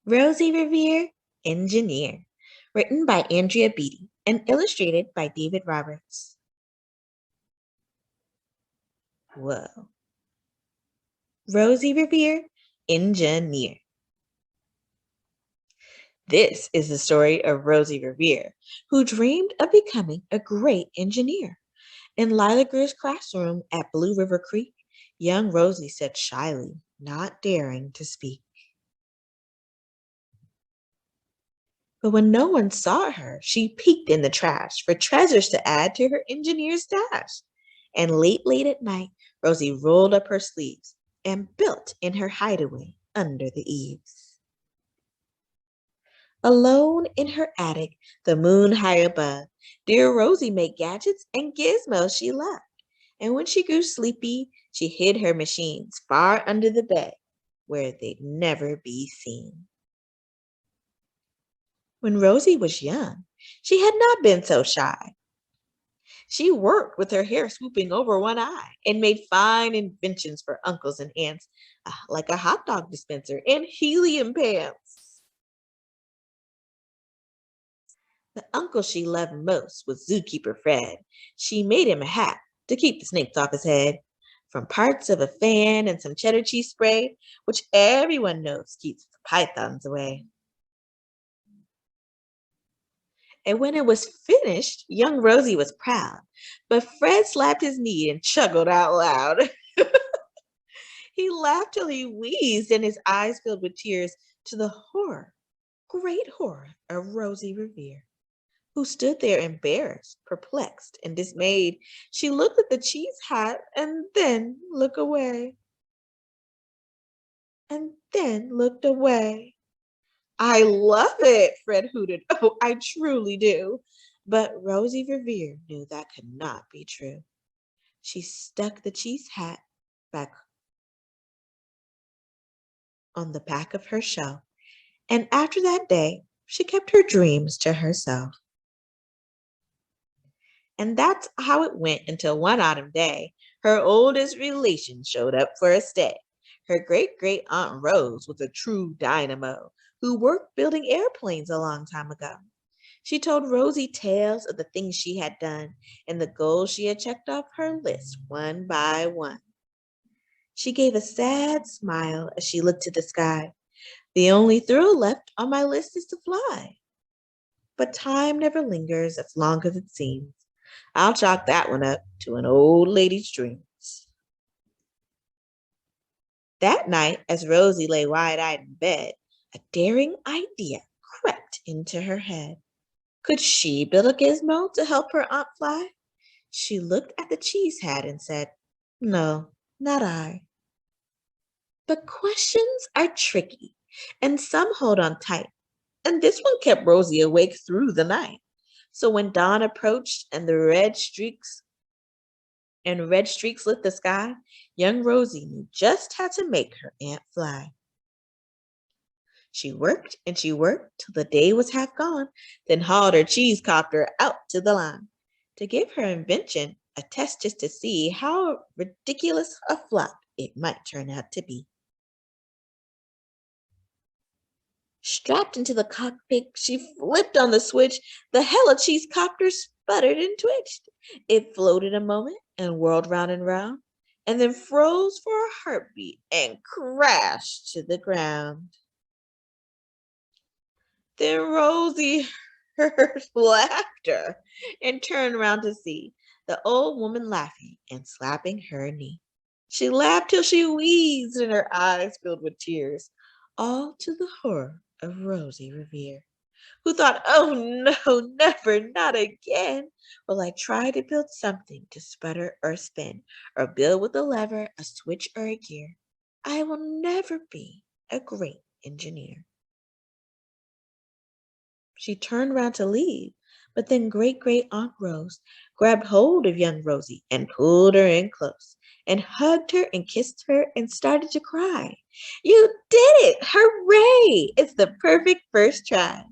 Rosie Revere, Engineer, written by Andrea Beaty and illustrated by David Roberts. Whoa. Rosie Revere, Engineer. This is the story of Rosie Revere, who dreamed of becoming a great engineer. In Lilager's classroom at Blue River Creek, young Rosie said shyly, not daring to speak. But when no one saw her, she peeked in the trash for treasures to add to her engineer's stash. And late at night, Rosie rolled up her sleeves and built in her hideaway under the eaves. Alone in her attic, the moon high above, dear Rosie made gadgets and gizmos she loved. And when she grew sleepy, she hid her machines far under the bed where they'd never be seen. When Rosie was young, she had not been so shy. She worked with her hair swooping over one eye and made fine inventions for uncles and aunts, like a hot dog dispenser and helium pans. The uncle she loved most was zookeeper Fred. She made him a hat to keep the snakes off his head, from parts of a fan and some cheddar cheese spray, which everyone knows keeps the pythons away. And when it was finished, young Rosie was proud, but Fred slapped his knee and chuckled out loud. He laughed till he wheezed and his eyes filled with tears, to the horror, great horror, of Rosie Revere, who stood there embarrassed, perplexed, and dismayed. She looked at the cheese hat and then looked away. And then looked away. I love it, Fred hooted. Oh, I truly do. But Rosie Revere knew that could not be true. She stuck the cheese hat back on the back of her shelf, and after that day, she kept her dreams to herself. And that's how it went until one autumn day, her oldest relation showed up for a stay. Her great Aunt Rose was a true dynamo who worked building airplanes a long time ago. She told Rosie tales of the things she had done and the goals she had checked off her list one by one. She gave a sad smile as she looked to the sky. The only thrill left on my list is to fly. But time never lingers as long as it seems. I'll chalk that one up to an old lady's dreams. That night, as Rosie lay wide-eyed in bed, a daring idea crept into her head. Could she build a gizmo to help her aunt fly? She looked at the cheese hat and said, "No, not I." But questions are tricky, and some hold on tight, and this one kept Rosie awake through the night. So when dawn approached and red streaks lit the sky, young Rosie knew just how to make her aunt fly. She worked and she worked till the day was half gone, then hauled her cheesecopter out to the line to give her invention a test just to see how ridiculous a flop it might turn out to be. Strapped into the cockpit, she flipped on the switch. The hella cheesecopter sputtered and twitched. It floated a moment and whirled round and round, and then froze for a heartbeat and crashed to the ground. Then Rosie heard laughter and turned round to see the old woman laughing and slapping her knee. She laughed till she wheezed and her eyes filled with tears, all to the horror of Rosie Revere, who thought, oh no, never, not again, will I try to build something to sputter or spin, or build with a lever, a switch, or a gear. I will never be a great engineer. She turned round to leave, but then great Aunt Rose grabbed hold of young Rosie and pulled her in close and hugged her and kissed her and started to cry. You did it! Hooray! It's the perfect first try.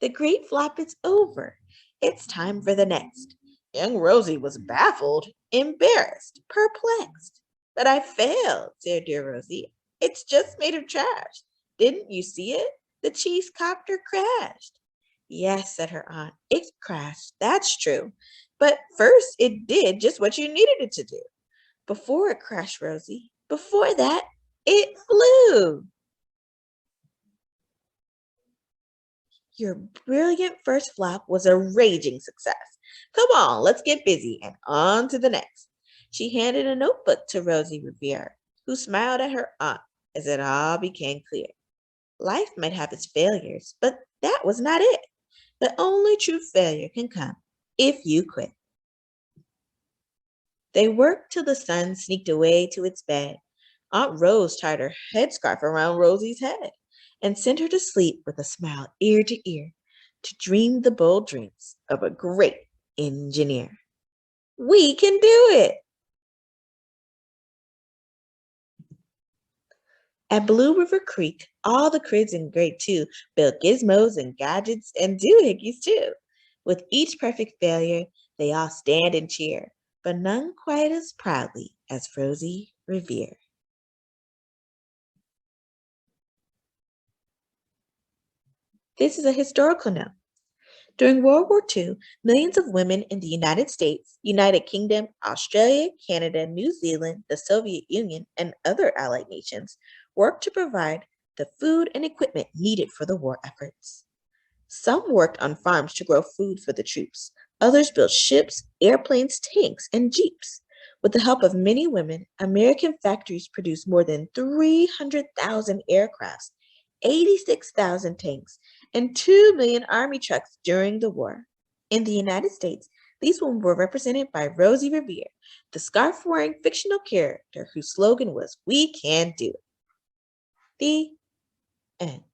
The great flop is over. It's time for the next. Young Rosie was baffled, embarrassed, perplexed. But I failed, said dear Rosie. It's just made of trash. Didn't you see it? The cheesecopter crashed. Yes, said her aunt, it crashed. That's true. But first, it did just what you needed it to do. Before it crashed, Rosie, before that, it flew. Your brilliant first flop was a raging success. Come on, let's get busy and on to the next. She handed a notebook to Rosie Revere, who smiled at her aunt as it all became clear. Life might have its failures, but that was not it. The only true failure can come if you quit. They worked till the sun sneaked away to its bed. Aunt Rose tied her headscarf around Rosie's head and sent her to sleep with a smile ear to ear to dream the bold dreams of a great engineer. We can do it! At Blue River Creek, all the kids in grade 2 built gizmos and gadgets and doohickeys too. With each perfect failure, they all stand and cheer, but none quite as proudly as Rosie Revere. This is a historical note. During World War II, millions of women in the United States, United Kingdom, Australia, Canada, New Zealand, the Soviet Union, and other allied nations worked to provide the food and equipment needed for the war efforts. Some worked on farms to grow food for the troops. Others built ships, airplanes, tanks, and jeeps. With the help of many women, American factories produced more than 300,000 aircrafts, 86,000 tanks, and 2 million army trucks during the war. In the United States, these women were represented by Rosie Revere, the scarf wearing fictional character whose slogan was, "We can do it." The end.